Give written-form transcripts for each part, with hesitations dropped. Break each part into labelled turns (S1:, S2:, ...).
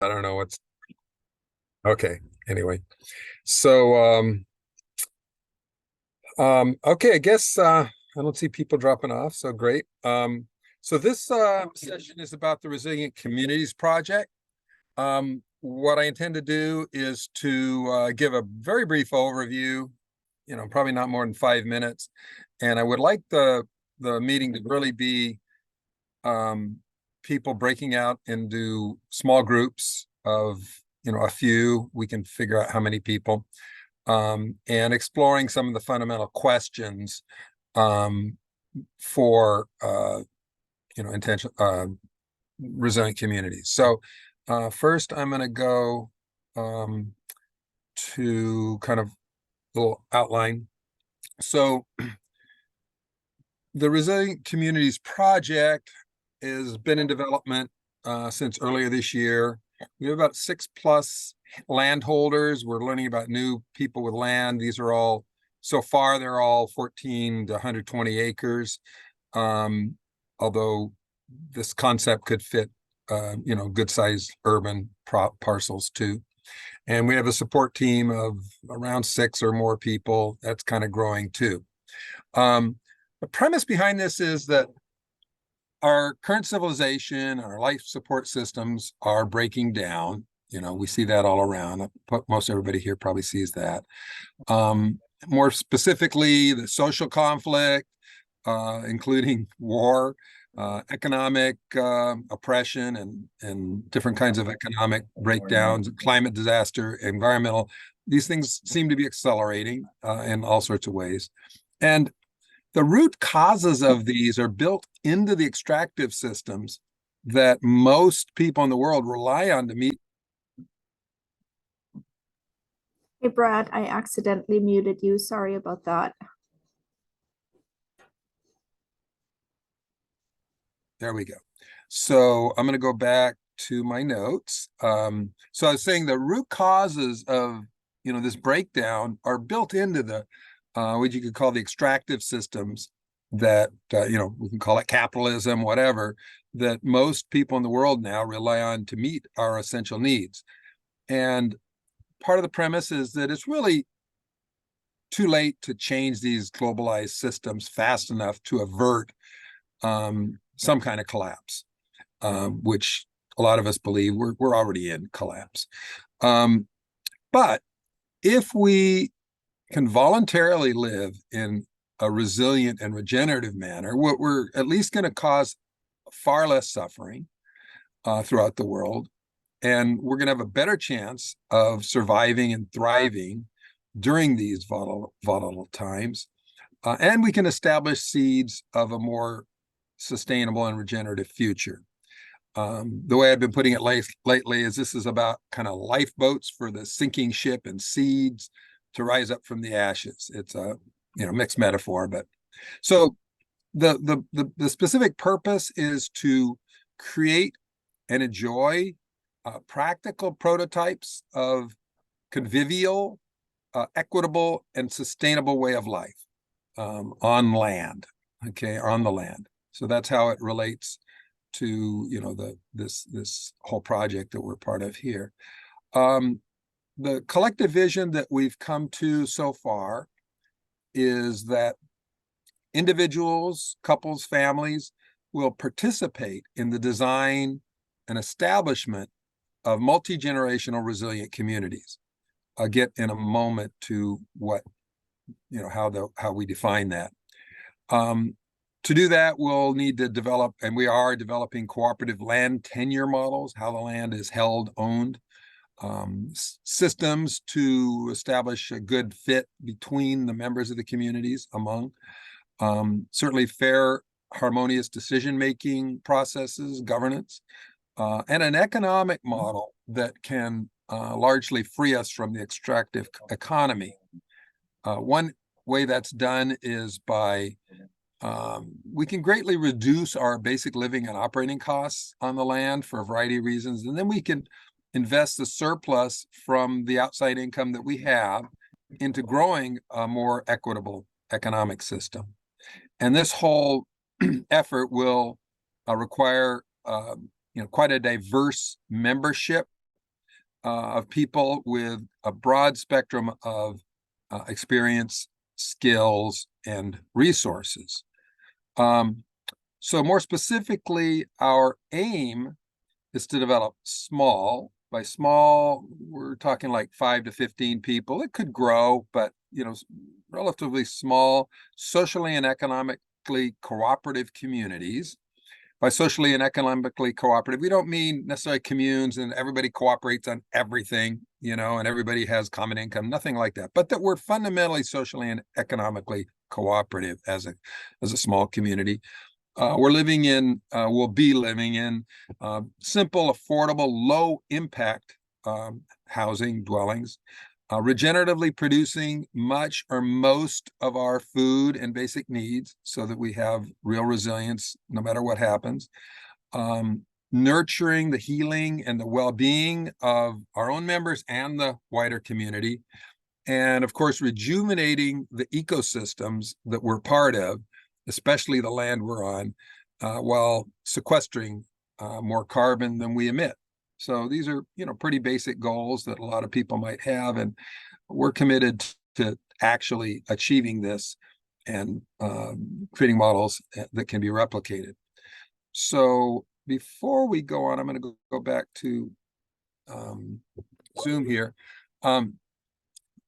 S1: I don't know what's okay. Anyway, so okay, I guess I don't see people dropping off, so great. So this session is about the Resilient Communities Project. What I intend to do is to give a very brief overview, probably not more than 5 minutes, and I would like the meeting to really be um, people breaking out into small groups of a few. We can figure out how many people, and exploring some of the fundamental questions um, for intention resilient communities. So first, I'm going to go to kind of a little outline. So the Resilient Communities Project has been in development since earlier this year. We have about 6+ landholders. We're learning about new people with land. These are all, so far, they're all 14 to 120 acres. Although this concept could fit, good sized urban parcels too. And we have a support team of around 6 or more people. That's kind of growing too. The premise behind this is that our current civilization and our life support systems are breaking down. We see that all around. Most everybody here probably sees that. More specifically, the social conflict, including war, economic oppression, and different kinds of economic breakdowns, climate disaster, environmental. These things seem to be accelerating in all sorts of ways. And the root causes of these are built into the extractive systems that most people in the world rely on to meet.
S2: Hey, Brad, I accidentally muted you. Sorry about that.
S1: There we go. So I'm going to go back to my notes. So I was saying the root causes of, this breakdown are built into the what you could call the extractive systems that, we can call it capitalism, whatever, that most people in the world now rely on to meet our essential needs. And part of the premise is that it's really too late to change these globalized systems fast enough to avert some kind of collapse, which a lot of us believe we're already in collapse. But if we can voluntarily live in a resilient and regenerative manner, we're at least going to cause far less suffering throughout the world. And we're going to have a better chance of surviving and thriving during these volatile times. And we can establish seeds of a more sustainable and regenerative future. The way I've been putting it lately is this is about kind of lifeboats for the sinking ship and seeds to rise up from the ashes. It's a mixed metaphor, but so the specific purpose is to create and enjoy practical prototypes of convivial, equitable, and sustainable way of life on land, on the land. So that's how it relates to this whole project that we're part of here. The collective vision that we've come to so far is that individuals, couples, families will participate in the design and establishment of multi-generational resilient communities. I'll get in a moment to what, how we define that. To do that, we'll need to develop, and we are developing, cooperative land tenure models, how the land is held, owned, systems to establish a good fit between the members of the communities among, certainly fair, harmonious decision-making processes, governance, and an economic model that can largely free us from the extractive economy. One way that's done is by we can greatly reduce our basic living and operating costs on the land for a variety of reasons, and then we can invest the surplus from the outside income that we have into growing a more equitable economic system. And this whole effort will require quite a diverse membership of people with a broad spectrum of experience, skills, and resources. So more specifically, our aim is to develop small. By small, we're talking like 5 to 15 people. It could grow, but relatively small, socially and economically cooperative communities. By socially and economically cooperative, we don't mean necessarily communes and everybody cooperates on everything, and everybody has common income, nothing like that, but that we're fundamentally socially and economically cooperative as a small community. We'll be living in simple, affordable, low impact housing dwellings, regeneratively producing much or most of our food and basic needs so that we have real resilience no matter what happens. Nurturing the healing and the well-being of our own members and the wider community. And of course, rejuvenating the ecosystems that we're part of, especially the land we're on, while sequestering more carbon than we emit. So these are, pretty basic goals that a lot of people might have, and we're committed to actually achieving this and creating models that can be replicated. So before we go on, I'm going to go back to Zoom here.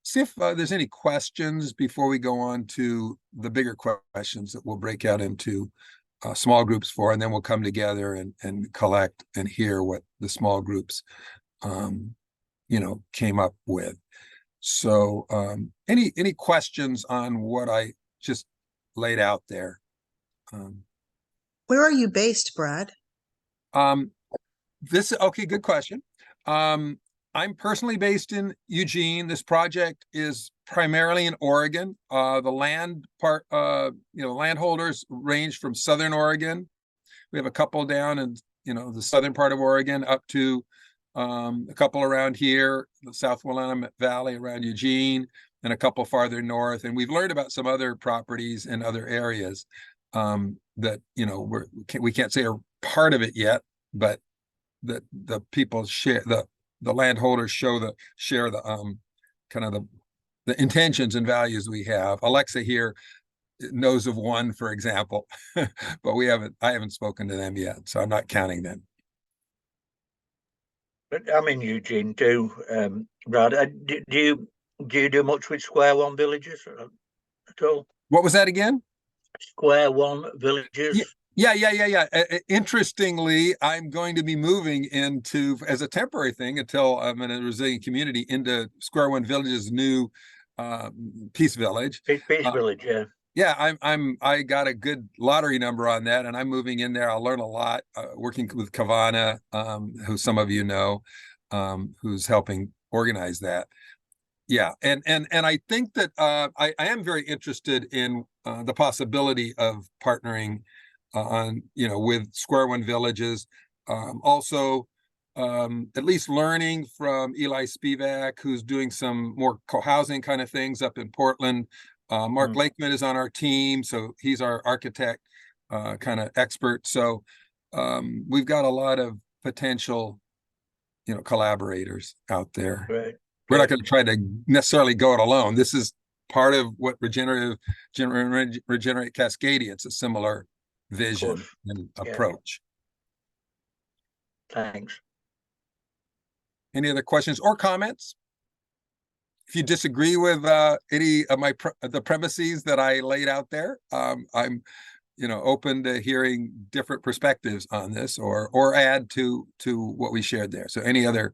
S1: See if there's any questions before we go on to the bigger questions that we'll break out into small groups for, and then we'll come together and collect and hear what the small groups, came up with. So any questions on what I just laid out there?
S3: Where are you based, Brad?
S1: Okay, good question. I'm personally based in Eugene. This project is primarily in Oregon. The land part, landholders range from Southern Oregon. We have a couple down in, the southern part of Oregon up to a couple around here, the South Willamette Valley around Eugene, and a couple farther north. And we've learned about some other properties in other areas that, we can't say are part of it yet, but that the people share, the landholders share the kind of the intentions and values we have. Alexa here knows of one, for example, but I haven't spoken to them yet, so I'm not counting them.
S4: But I'm in Eugene too, Brad. Do you do much with Square One villages at all?
S1: What was that again?
S4: Square One villages.
S1: Yeah. Interestingly, I'm going to be moving into, as a temporary thing until I'm in a resilient community, into Square One Village's new Peace Village.
S4: Peace Village, yeah.
S1: Yeah, I got a good lottery number on that, and I'm moving in there. I'll learn a lot working with Kavana, who some of you know, who's helping organize that. Yeah, and I think that I am very interested in the possibility of partnering with Square One Villages. Also, at least learning from Eli Spivak, who's doing some more co-housing kind of things up in Portland. Mark Lakeman is on our team, so he's our architect kind of expert. So we've got a lot of potential, collaborators out there.
S4: Right.
S1: We're not going to try to necessarily go it alone. This is part of what Regenerate Cascadia. It's a similar vision and approach.
S4: Thanks.
S1: Any other questions or comments? If you disagree with any of the premises that I laid out there, I'm open to hearing different perspectives on this or add to what we shared there. So any other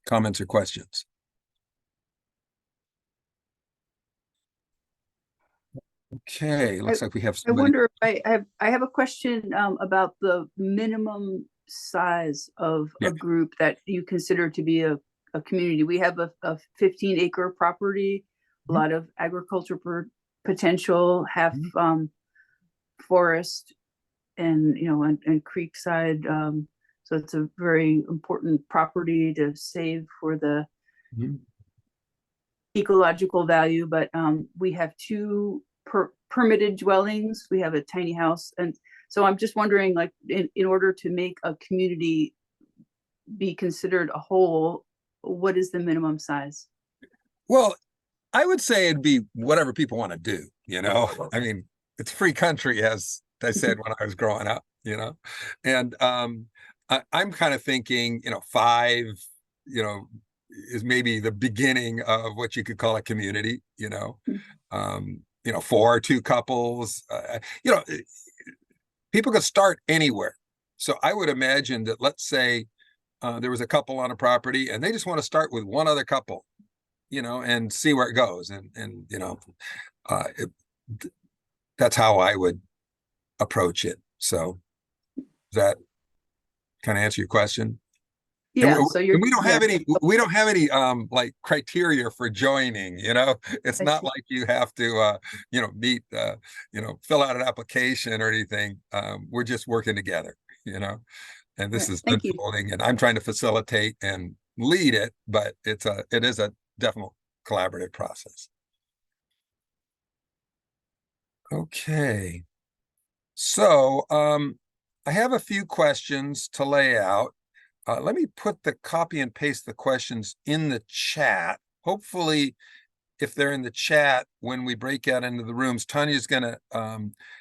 S1: comments or questions? Okay, looks like we have somebody.
S5: I wonder if I have a question about the minimum size of a group that you consider to be a community. We have a 15-acre property, a lot of agriculture potential, half forest, and and creekside. So it's a very important property to save for the ecological value. But we have two permitted dwellings. We have a tiny house, and so I'm just wondering, like, in order to make a community be considered a whole, what is the minimum size?
S1: Well, I would say it'd be whatever people want to do, you know? I mean, it's a free country, as I said when I was growing up, you know? And I'm kind of thinking, you know, 5, you know, is maybe the beginning of what you could call a community, you know? You know, 4, 2 couples, you know, people could start anywhere. So I would imagine that, let's say there was a couple on a property and they just want to start with one other couple, you know, and see where it goes. And you know, that's how I would approach it. So does that kind of answer your question?
S5: Yeah,
S1: And
S5: so you're.
S1: we don't have
S5: yeah.
S1: any, we don't have any like criteria for joining, you know. It's
S5: I
S1: not
S5: see.
S1: like you have to you know, meet you know, fill out an application or anything. We're just working together, you know, and this
S5: Yeah,
S1: is
S5: thank you.
S1: unfolding, and I'm trying to facilitate and lead it, but it is a definite collaborative process. Okay. So I have a few questions to lay out. Let me put the copy and paste the questions in the chat. Hopefully, if they're in the chat when we break out into the rooms, Tanya's gonna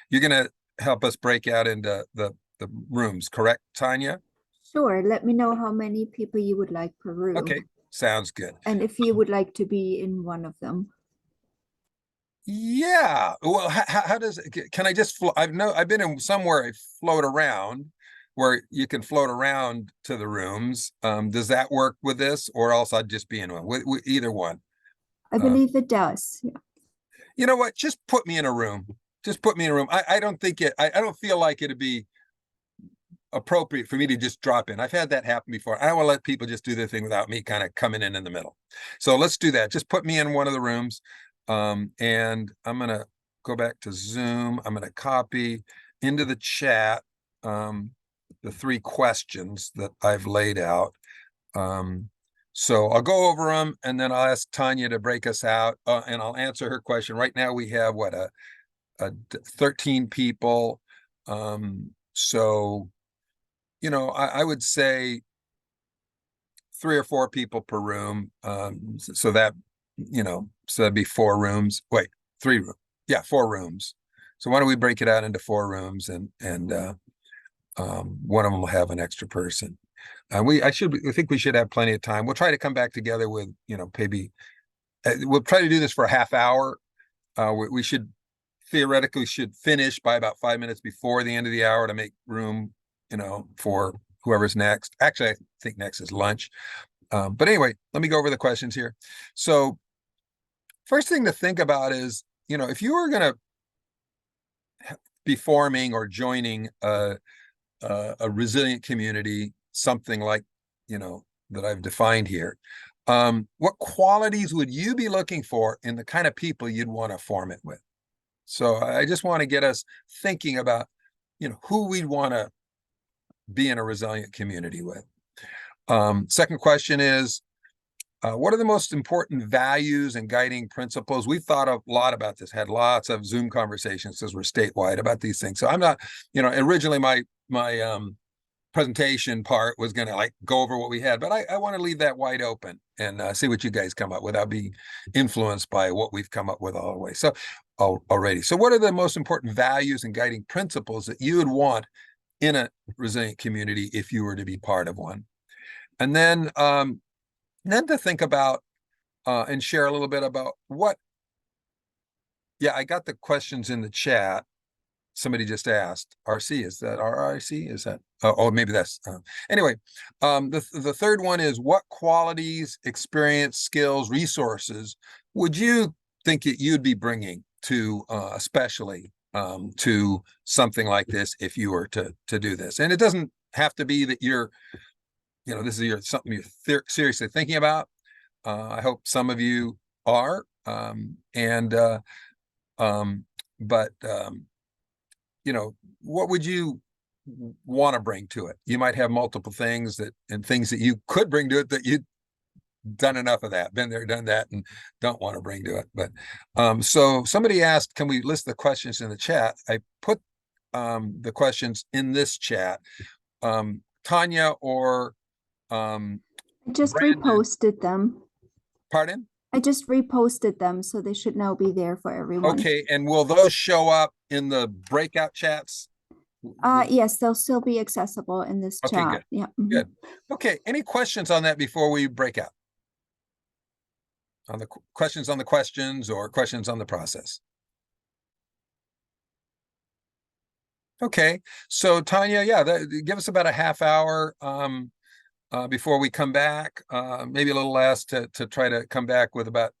S1: you're gonna help us break out into the rooms, correct, Tanya?
S2: Sure, let me know how many people you would like per room.
S1: Okay, sounds good.
S2: And if you would like to be in one of them.
S1: Yeah. Well, how does can I just I've been in somewhere I float around where you can float around to the rooms. Does that work with this, or else I'd just be in one with either one?
S2: I believe it does. Yeah.
S1: You know what? Just put me in a room. Just put me in a room. I don't think I don't feel like it'd be appropriate for me to just drop in. I've had that happen before. I don't want to let people just do their thing without me kind of coming in the middle. So let's do that. Just put me in one of the rooms. And I'm going to go back to Zoom. I'm going to copy into the chat the 3 questions that I've laid out. So I'll go over them, and then I'll ask Tanya to break us out, and I'll answer her question. Right now we have what, a 13 people. So, you know, I would say 3 or 4 people per room. So that, you know, so that'd be 4 rooms. Wait, 3 rooms. Yeah, 4 rooms. So why don't we break it out into 4 rooms, and one of them will have an extra person. I think we should have plenty of time. We'll try to come back together with, you know, maybe we'll try to do this for a half hour. We should theoretically finish by about 5 minutes before the end of the hour to make room, you know, for whoever's next. Actually, I think next is lunch. But anyway, let me go over the questions here. So first thing to think about is, you know, if you were going to be forming or joining a resilient community, something like, you know, that I've defined here, what qualities would you be looking for in the kind of people you'd want to form it with? So I just want to get us thinking about, you know, who we'd want to be in a resilient community with. Second question is, what are the most important values and guiding principles? We've thought a lot about this, had lots of Zoom conversations because we're statewide about these things. So I'm not, you know, originally my presentation part was going to like go over what we had, but I want to leave that wide open and see what you guys come up with. I'll be influenced by what we've come up with all the way. So already. So what are the most important values and guiding principles that you would want in a resilient community if you were to be part of one? And then to think about and share a little bit about what, yeah, I got the questions in the chat. Somebody just asked, RC, is that RIC? Is that, oh, maybe that's, anyway, the third one is, what qualities, experience, skills, resources would you think that you'd be bringing to, especially to something like this if you were to do this? And it doesn't have to be that you're, you know, this is something you're seriously thinking about. I hope some of you are, you know, what would you want to bring to it? You might have multiple things and things that you could bring to it that you've done enough of that, been there, done that, and don't want to bring to it. But so somebody asked, can we list the questions in the chat? I put the questions in this chat. Tanya or
S2: I just
S1: Brandon.
S2: reposted them.
S1: Pardon?
S2: I just reposted them, so they should now be there for everyone.
S1: Okay, and will those show up in the breakout chats?
S2: Yes, they'll still be accessible in this
S1: Okay,
S2: chat.
S1: good.
S2: Yeah. Mhm.
S1: Good. Okay, any questions on that before we break out? On the questions on the questions or questions on the process? Okay, so Tanya, yeah, give us about a half hour before we come back, maybe a little less to try to come back with about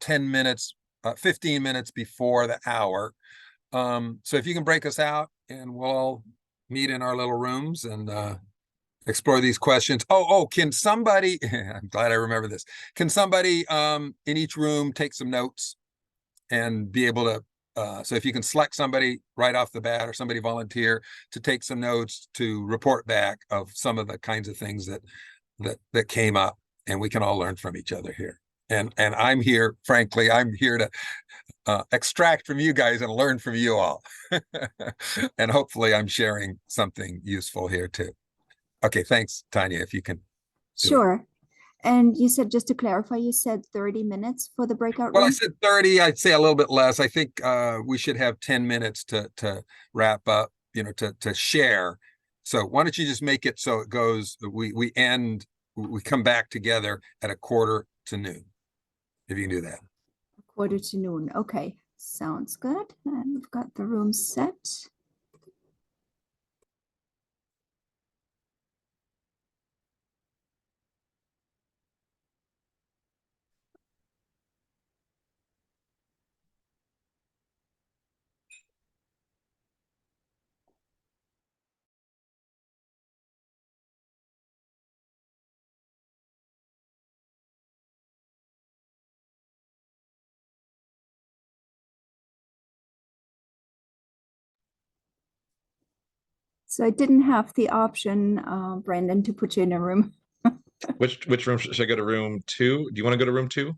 S1: 10 minutes, 15 minutes before the hour. So if you can break us out and we'll all meet in our little rooms and explore these questions. Oh, can somebody, I'm glad I remember this. Can somebody in each room take some notes and be able to, so if you can select somebody right off the bat or somebody volunteer to take some notes to report back of some of the kinds of things that came up, and we can all learn from each other here. And I'm here, frankly, I'm here to extract from you guys and learn from you all. And hopefully I'm sharing something useful here too. Okay, thanks, Tanya, if you can.
S2: Sure. And you said, just to clarify, you said 30 minutes for the breakout
S1: Well, I
S2: room?
S1: said 30, I'd say a little bit less. I think we should have 10 minutes to wrap up, to share. So why don't you just make it so it goes, we come back together at 1:45 noon, if you can do that.
S2: 1:45 noon. Okay, sounds good. And we've got the room set. So I didn't have the option, Brandon, to put you in a room.
S6: Which room should I go to? Room 2? Do you want to go to room 2?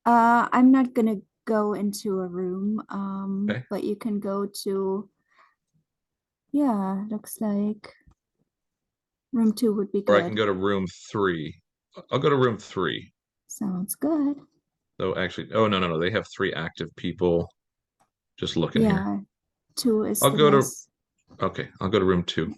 S2: I'm not gonna go into a room,
S6: Okay.
S2: but you can go to, yeah, looks like room 2 would be
S6: Or I can
S2: good.
S6: go to room 3. I'll go to room 3.
S2: Sounds good.
S6: Though actually, oh no, they have 3 active people. Just looking here.
S2: Yeah, 2 is
S6: I'll
S2: the
S6: go to
S2: miss.
S6: Okay, I'll go to room 2.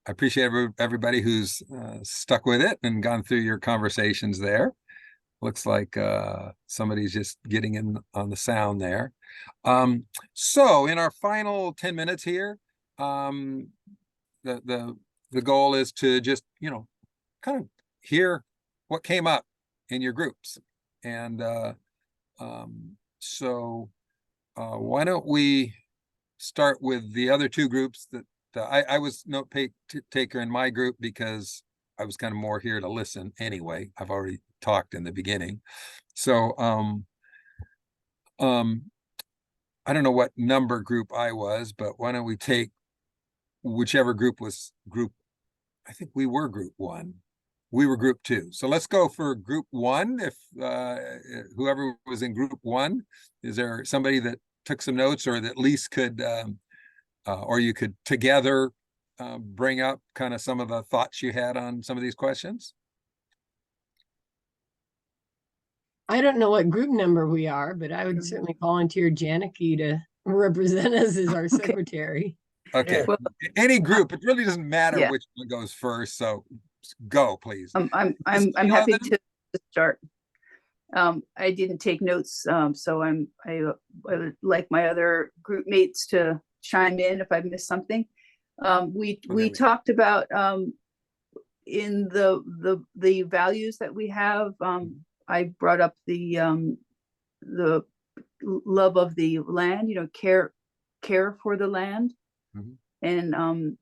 S1: I appreciate everybody who's stuck with it and gone through your conversations there. Looks like somebody's just getting in on the sound there. So in our final 10 minutes here, the goal is to just, kind of hear what came up in your groups. And so why don't we start with the other 2 groups that I was note taker in my group because I was kind of more here to listen anyway. I've already talked in the beginning. So I don't know what number group I was, but why don't we take whichever group was group, I think we were group 1. We were group 2. So let's go for group 1. If whoever was in group 1, is there somebody that took some notes, or at least could, or you could together bring up kind of some of the thoughts you had on some of these questions?
S7: I don't know what group number we are, but I would certainly volunteer Janicki to represent us as our secretary.
S1: Okay,
S4: Yeah.
S5: Well,
S1: any group, it really doesn't matter
S5: Yeah.
S1: which one goes first, so go, please.
S5: I'm
S1: Sheila,
S5: happy
S1: then?
S5: to start. I didn't take notes, so I would like my other group mates to chime in if I missed something. We
S1: Okay.
S5: talked about in the values that we have. I brought up the love of the land, care for the land.
S1: Mhm.
S5: And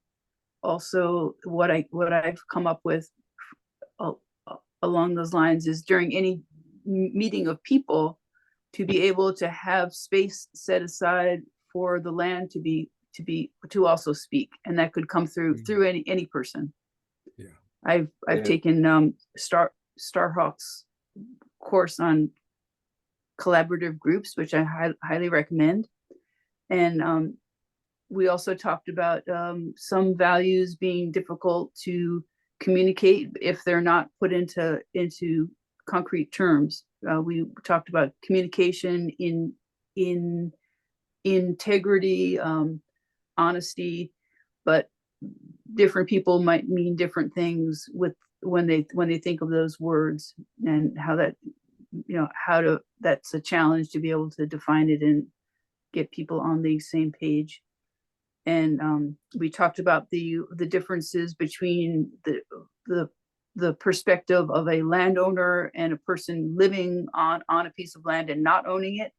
S5: also what I've come up with along those lines is during any meeting of people, to be able to have space set aside for the land to also speak, and that could come through any person.
S1: Yeah.
S5: I've
S4: Yeah.
S5: taken Starhawk's course on collaborative groups, which I highly recommend. And we also talked about some values being difficult to communicate if they're not put into concrete terms. We talked about communication in integrity, honesty, but different people might mean different things when they think of those words, and how that, that's a challenge to be able to define it and get people on the same page. And we talked about the differences between the perspective of a landowner and a person living on a piece of land and not owning it,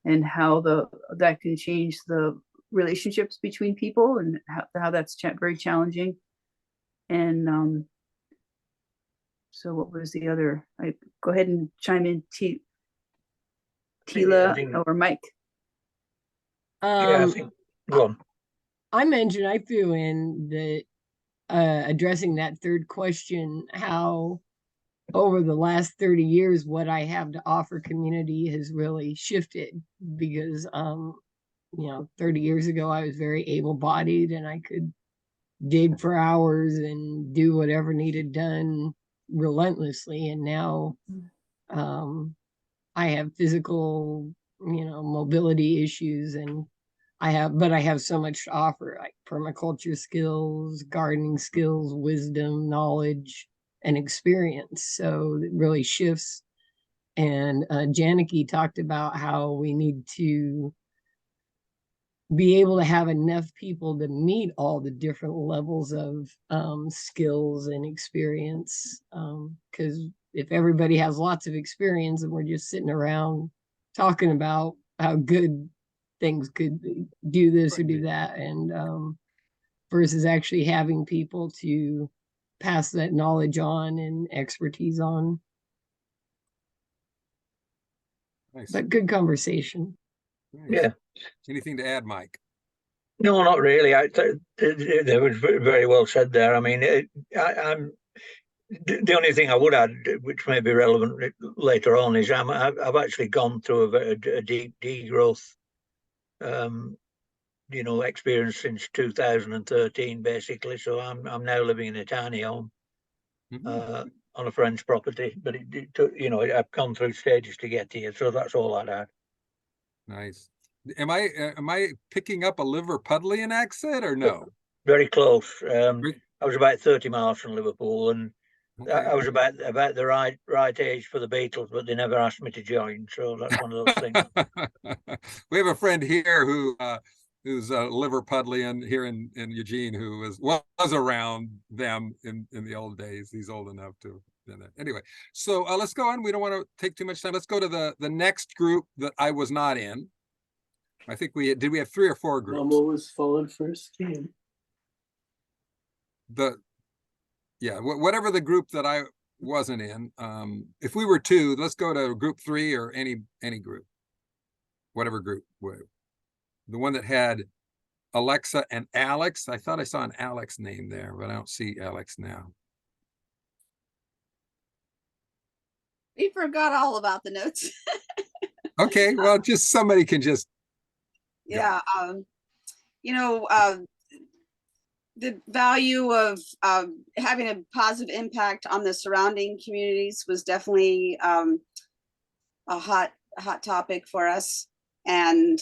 S5: and how that can change the relationships between people, and how that's very challenging. And so what was the other? Go ahead and chime in,
S4: I
S5: Tila
S4: think-
S5: or Mike.
S4: Yeah, I think, go on.
S7: I mentioned, I threw in the addressing that third question, how over the last 30 years, what I have to offer community has really shifted, because 30 years ago, I was very able-bodied and I could dig for hours and do whatever needed done relentlessly. And now I have physical, mobility issues, and I have so much to offer, like permaculture skills, gardening skills, wisdom, knowledge, and experience. So it really shifts. And Janicki talked about how we need to be able to have enough people to meet all the different levels of skills and experience. Because if everybody has lots of experience and we're just sitting around talking about how good things could do this or do that, and versus actually having people to pass that knowledge on and expertise on.
S1: Nice.
S7: But good conversation.
S1: Nice.
S4: Yeah.
S1: Anything to add, Mike?
S4: No, not really. They were very well said there. I mean, I'm the only thing I would add, which may be relevant later on, is I've actually gone through a deep degrowth, experience since 2013, basically. So I'm now living in a tiny home
S1: Mhm.
S4: on a friend's property, but I've gone through stages to get here. So that's all I'd add.
S1: Nice. Am I picking up a Liverpudlian accent or no?
S4: Very close.
S1: Very-
S4: I was about 30 miles from Liverpool, and
S1: Okay.
S4: I was about the right age for the Beatles, but they never asked me to join. So that's one of those things.
S1: We have a friend here who's a Liverpudlian here in Eugene, who was around them in the old days. He's old enough to. Anyway, so let's go on. We don't want to take too much time. Let's go to the next group that I was not in. I think we have 3 or 4 groups.
S8: Momo was followed first game.
S1: Whatever the group that I wasn't in. If we were 2, let's go to group 3 or any group, whatever group. The one that had Alexa and Alex. I thought I saw an Alex name there, but I don't see Alex now.
S9: We forgot all about the notes.
S1: Okay, well, just somebody can just Yeah.
S9: Yeah, the value of having a positive impact on the surrounding communities was definitely a hot topic for us, and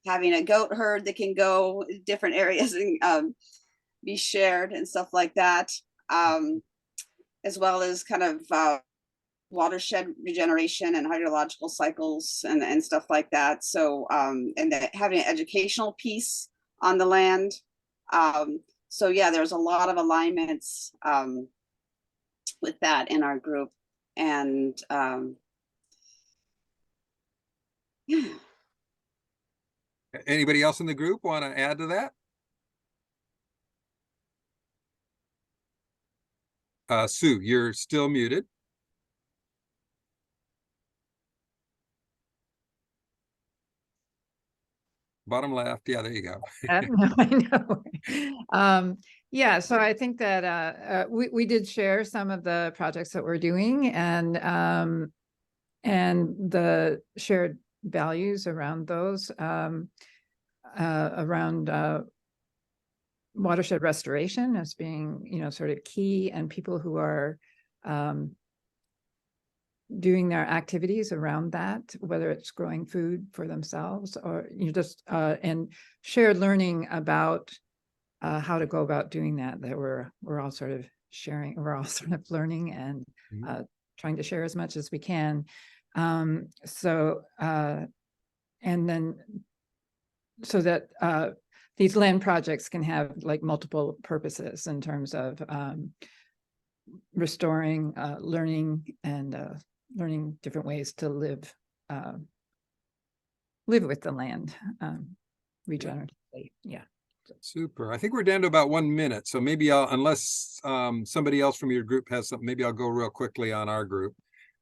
S9: having a goat herd that can go different areas and be shared and stuff like that, as well as kind of watershed regeneration and hydrological cycles and stuff like that. So and that having an educational piece on the land. So yeah, there's a lot of alignments with that in our group. And yeah.
S1: Anybody else in the group want to add to that? Sue, you're still muted. Bottom left. Yeah, there you go.
S10: I know. Yeah, so I think that we did share some of the projects that we're doing and the shared values around those, around watershed restoration as being, sort of key, and people who are doing their activities around that, whether it's growing food for themselves or just and shared learning about how to go about doing that we're all sort of sharing, we're all sort of learning and trying to share as much as we can. And then so that these land projects can have like multiple purposes in terms of restoring, learning, and learning different ways to live with the land regeneratively. Yeah.
S1: Super. I think we're down to about 1 minute. So maybe unless somebody else from your group has something, maybe I'll go real quickly on our group.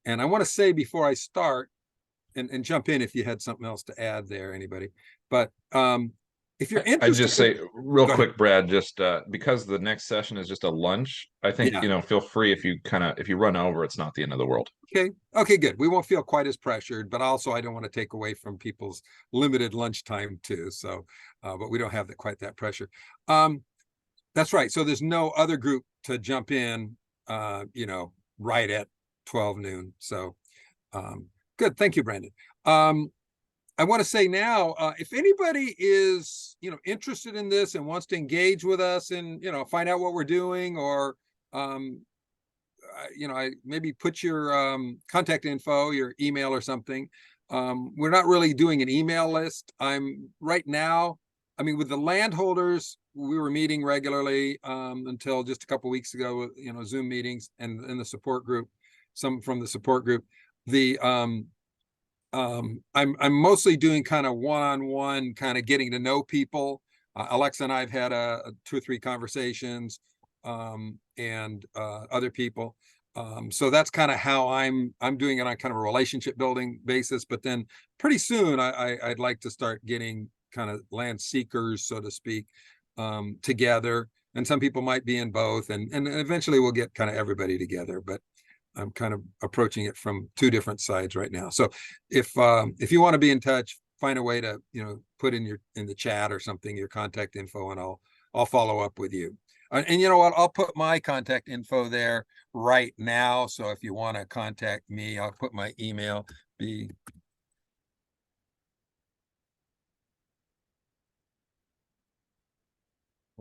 S1: And I want to say before I start, and jump in if you had something else to add there, anybody. But if you're interested,
S6: I'd just say real
S1: Go
S6: quick,
S1: ahead.
S6: Brad, just because the next session is just a lunch, I think,
S1: Yeah.
S6: feel free if you run over, it's not the end of the world.
S1: Okay, good. We won't feel quite as pressured, but also I don't want to take away from people's limited lunchtime too. So, but we don't have quite that pressure. That's right. So there's no other group to jump in, right at 12 noon. So, good. Thank you, Brandon. I want to say now, if anybody is, interested in this and wants to engage with us and, find out what we're doing, or, I maybe put your contact info, your email or something. We're not really doing an email list. Right now, with the landholders, we were meeting regularly until just a couple of weeks ago, Zoom meetings, and in the support group, some from the support group. I'm mostly doing kind of one-on-one, kind of getting to know people. Alexa and I've had 2 or 3 conversations, and other people. So that's kind of how I'm doing it on kind of a relationship building basis. But then pretty soon I'd like to start getting kind of land seekers, so to speak, together. And some people might be in both, and eventually we'll get kind of everybody together. But I'm kind of approaching it from 2 different sides right now. So if you want to be in touch, find a way to, put in the chat or something, your contact info, and I'll follow up with you. And you know what? I'll put my contact info there right now. So if you want to contact me, I'll put my email. Where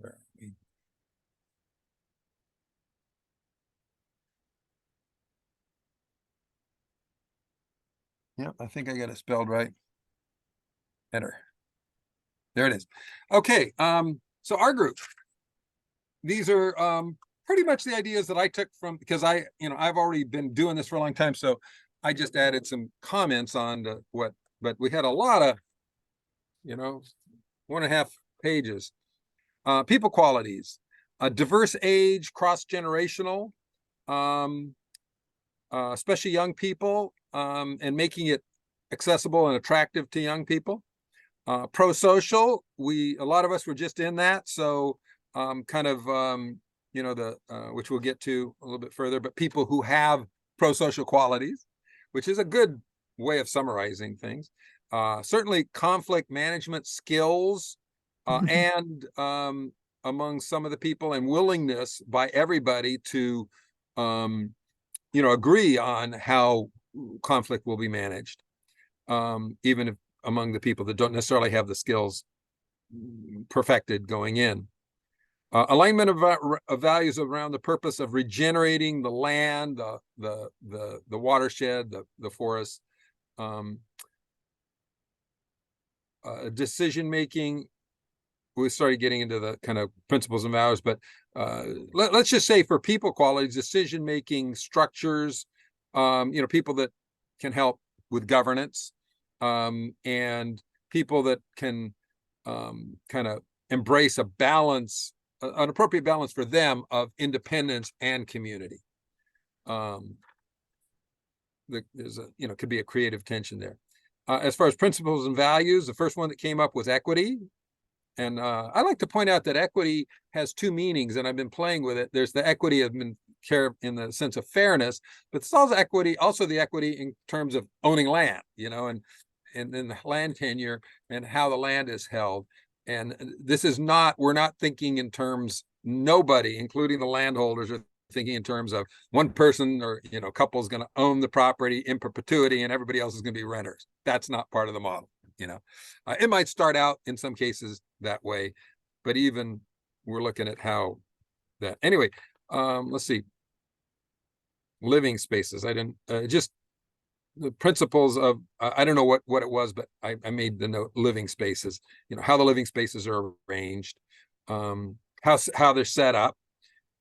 S1: are we? Yeah, I think I got it spelled right. Enter. There it is. Okay. So our group, these are pretty much the ideas that I took from, because I've already been doing this for a long time. So I just added some comments on but we had a lot of, 1.5 pages. People qualities, diverse age, cross-generational, especially young people, and making it accessible and attractive to young people. Pro-social, a lot of us were just in that. So kind of, which we'll get to a little bit further, but people who have pro-social qualities, which is a good way of summarizing things. certainly conflict management skills, and among some of the people, and willingness by everybody to, agree on how conflict will be managed, even if among the people that don't necessarily have the skills perfected going in. Alignment of values around the purpose of regenerating the land, the watershed, the forest. Decision making. We started getting into the kind of principles and values, but let's just say for people qualities, decision making structures, people that can help with governance, and people that can kind of embrace a balance, an appropriate balance for them of independence and community. There's a, could be a creative tension there. As far as principles and values, the first one that came up was equity. And I like to point out that equity has two meanings, and I've been playing with it. There's the equity of care in the sense of fairness, but it's also the equity in terms of owning land, and the land tenure and how the land is held. And this is we're not thinking in terms, nobody, including the landholders, are thinking in terms of one person or, couple is going to own the property in perpetuity and everybody else is going to be renters. That's not part of the model. It might start out in some cases that way, but even we're looking at how that, anyway, let's see. Living spaces. I didn't, just the principles of, I don't know what it was, but I made the note living spaces, how the living spaces are arranged, how they're set up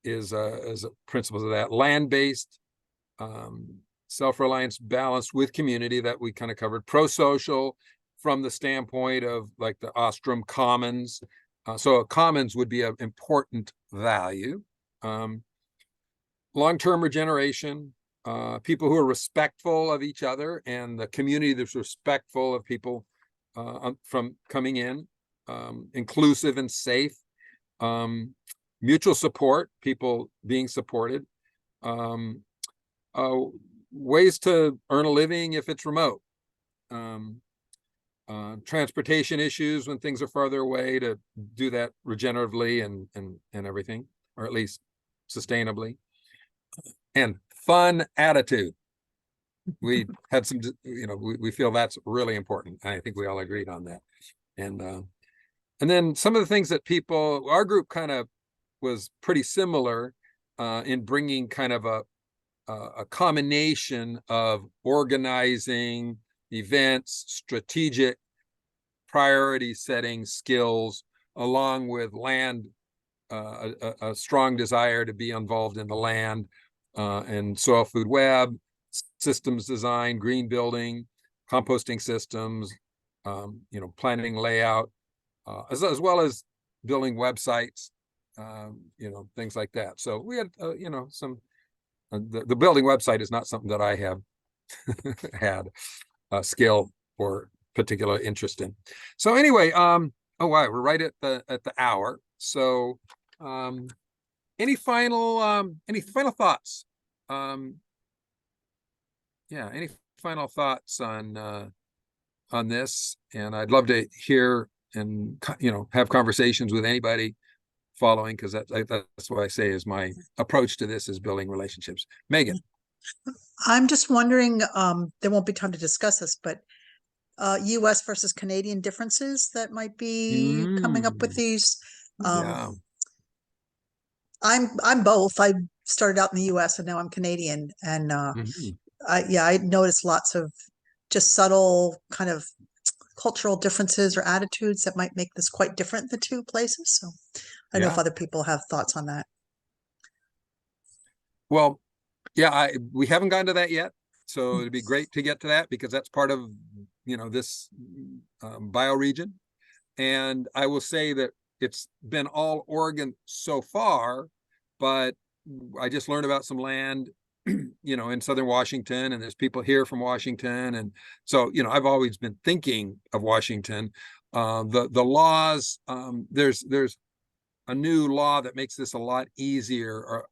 S1: is principles of that. Land-based, self-reliance balanced with community that we kind of covered. Pro-social from the standpoint of like the Ostrom Commons. So a commons would be an important value. Long-term regeneration, people who are respectful of each other and the community that's respectful of people from coming in, inclusive and safe, mutual support, people being supported, ways to earn a living if it's remote, transportation issues when things are farther away to do that regeneratively and everything, or at least sustainably, and fun attitude. We had some, we feel that's really important. I think we all agreed on that. And then some of the things that our group kind of was pretty similar in bringing kind of a combination of organizing events, strategic priority setting skills, along with land, a strong desire to be involved in the land, and soil food web, systems design, green building, composting systems, planning layout, as well as building websites, things like that. So we had, some, the building website is not something that I have had a skill or particular interest in. So anyway, oh wow, we're right at the hour. So any final thoughts? Any final thoughts on this? And I'd love to hear and have conversations with anybody following, because that's what I say is my approach to this, is building relationships. Megan.
S3: I'm just wondering, there won't be time to discuss this, but US versus Canadian differences that might be coming up with these.
S1: Yeah.
S3: I'm both. I started out in the US and now I'm Canadian, and I noticed lots of just subtle kind of cultural differences or attitudes that might make this quite different, the two places. So I don't know if other people have thoughts on that.
S1: Well, yeah, we haven't gotten to that yet. So it'd be great to get to that, because that's part of, this bioregion. And I will say that it's been all Oregon so far, but I just learned about some land, in Southern Washington, and there's people here from Washington. And so, I've always been thinking of Washington. The laws, there's a new law that makes this a lot easier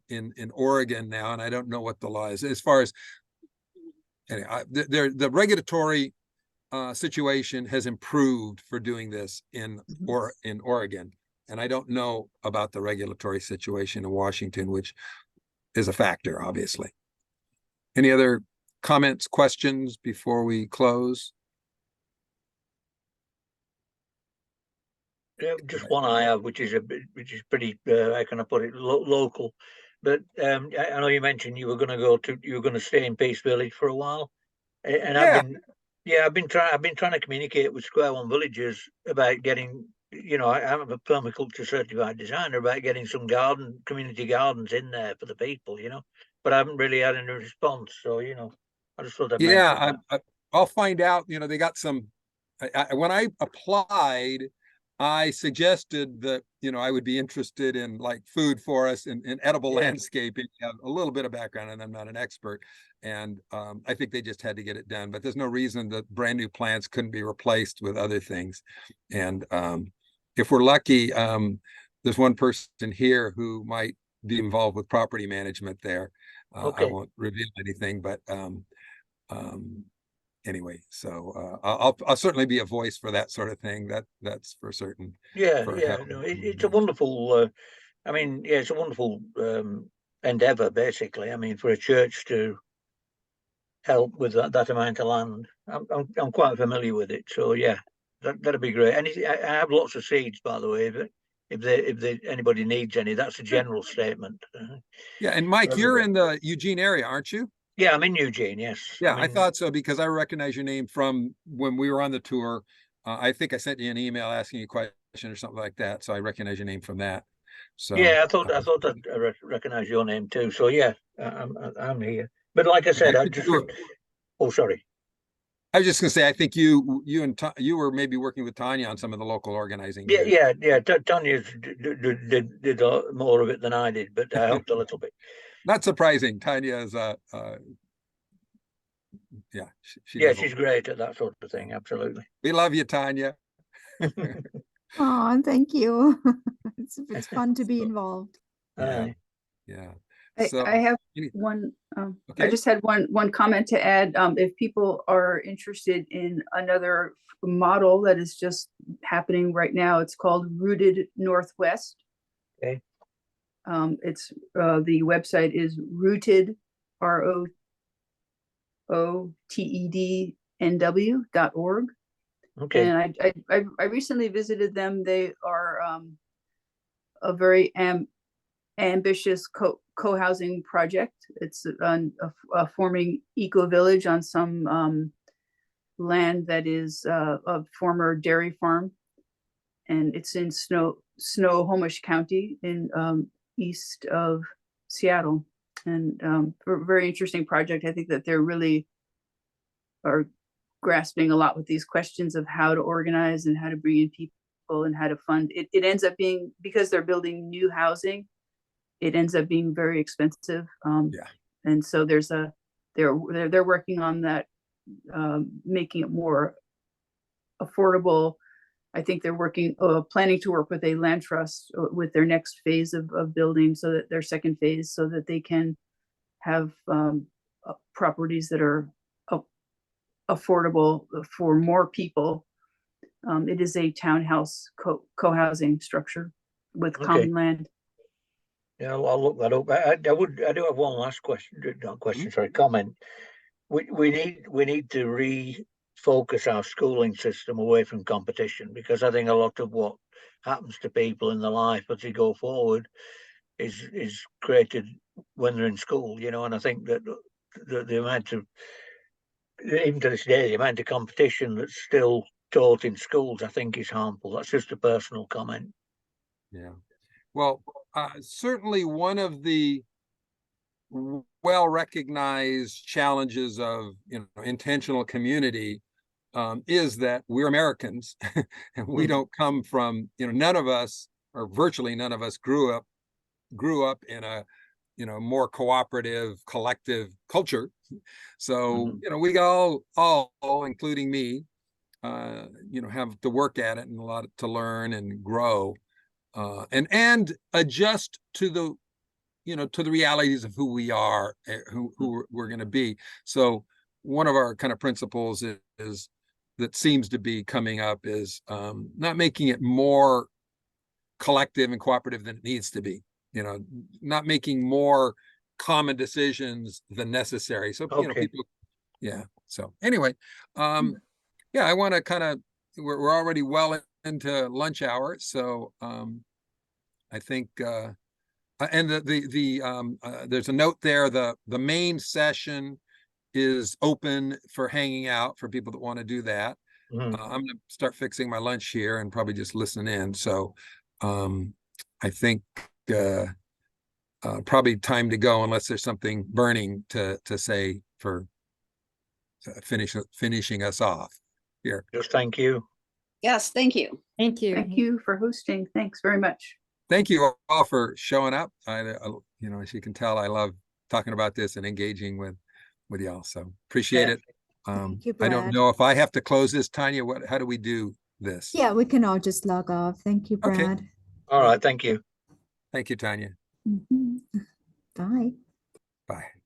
S1: in Oregon now, and I don't know what the law is as far as the regulatory situation has improved for doing this in Oregon. And I don't know about the regulatory situation in Washington, which is a factor, obviously. Any other comments, questions before we close?
S4: Just one I have, which is pretty, how can I put it, local. But I know you mentioned you were going to stay in Peace Village for a while, and I've been trying to communicate with Square One Villagers about getting, I'm a permaculture certified designer, about getting some community gardens in there for the people, but I haven't really had any response. So, I just thought I'd mention that.
S1: I'll find out. They got some. When I applied, I suggested that, I would be interested in like food forests and edible landscaping. I have a little bit of background and I'm not an expert. And I think they just had to get it done, but there's no reason that brand new plants couldn't be replaced with other things. And if we're lucky, there's one person here who might be involved with property management there. I won't reveal anything, but anyway, so I'll certainly be a voice for that sort of thing. That's for certain.
S4: No, it's a wonderful. It's a wonderful endeavor, basically. I mean, for a church to help with that amount of land, I'm quite familiar with it. So yeah, that'd be great. And I have lots of seeds, by the way. But if anybody needs any, that's a general statement.
S1: Yeah, and Mike, you're in the Eugene area, aren't you?
S4: Yeah, I'm in Eugene, yes.
S1: Yeah, I thought so because I recognize your name from when we were on the tour. I think I sent you an email asking you a question or something like that. So I recognize your name from that. So
S4: yeah, I thought I'd recognize your name too. So yeah, I'm here. But like I said, oh, sorry.
S1: I was just gonna say, I think you were maybe working with Tanya on some of the local organizing.
S4: Yeah. Tanya did more of it than I did, but I helped a little bit.
S1: Not surprising. Tanya is
S4: she's great at that sort of thing. Absolutely.
S1: We love you, Tanya.
S2: Oh, thank you. It's fun to be involved.
S1: Yeah. So
S5: I have one. I just had one comment to add. If people are interested in another model that is just happening right now, it's called Rooted Northwest.
S4: Okay.
S5: It's the website is rooted ROOTEDNW.org.
S4: Okay.
S5: And I recently visited them. They are a very ambitious co-housing project. It's a forming eco-village on some land that is a former dairy farm, and it's in Snohomish County in east of Seattle. And very interesting project. I think that they're really are grasping a lot with these questions of how to organize and how to bring in people and how to fund. It ends up being, because they're building new housing, it ends up being very expensive. And so they're working on that, making it more affordable. I think they're planning to work with a land trust with their next phase of building, so that their second phase, so that they can have properties that are affordable for more people. It is a townhouse co-housing structure with common land.
S4: Yeah, I'll look that up. I do have one last question. Not question, sorry, comment. We need to refocus our schooling system away from competition, because I think a lot of what happens to people in their life as they go forward is created when they're in school, and I think that the amount of, even to this day, the amount of competition that's still taught in schools, I think, is harmful. That's just a personal comment.
S1: Yeah. Well, certainly one of the well-recognized challenges of intentional community is that we're Americans and we don't come from, none of us, or virtually none of us, grew up in a more cooperative, collective culture. So we all, including me, have to work at it and a lot to learn and grow, and adjust to the to the realities of who we are, who we're going to be. So one of our kind of principles is that seems to be coming up is not making it more collective and cooperative than it needs to be. You know, not making more common decisions than necessary. So, you know,
S4: Okay.
S1: people, yeah. So anyway, yeah, I want to kind of, we're already well into lunch hour. So I think, and there's a note there, the main session is open for hanging out for people that want to do that.
S4: Mhm.
S1: I'm going to start fixing my lunch here and probably just listen in. So I think probably time to go unless there's something burning to say for finishing us off here.
S4: Just thank you.
S9: Yes, thank you.
S10: Thank you.
S5: Thank you for hosting. Thanks very much.
S1: Thank you all for showing up. You know, as you can tell, I love talking about this and engaging with y'all. So appreciate
S4: Yeah.
S1: it.
S2: Thank you,
S1: I don't
S2: Brad.
S1: know if I have to close this, Tanya. How do we do this?
S2: Yeah, we can all just log off. Thank you,
S1: Okay.
S2: Brad.
S4: All right. Thank you.
S1: Thank you, Tanya.
S2: Mhm. Bye.
S1: Bye.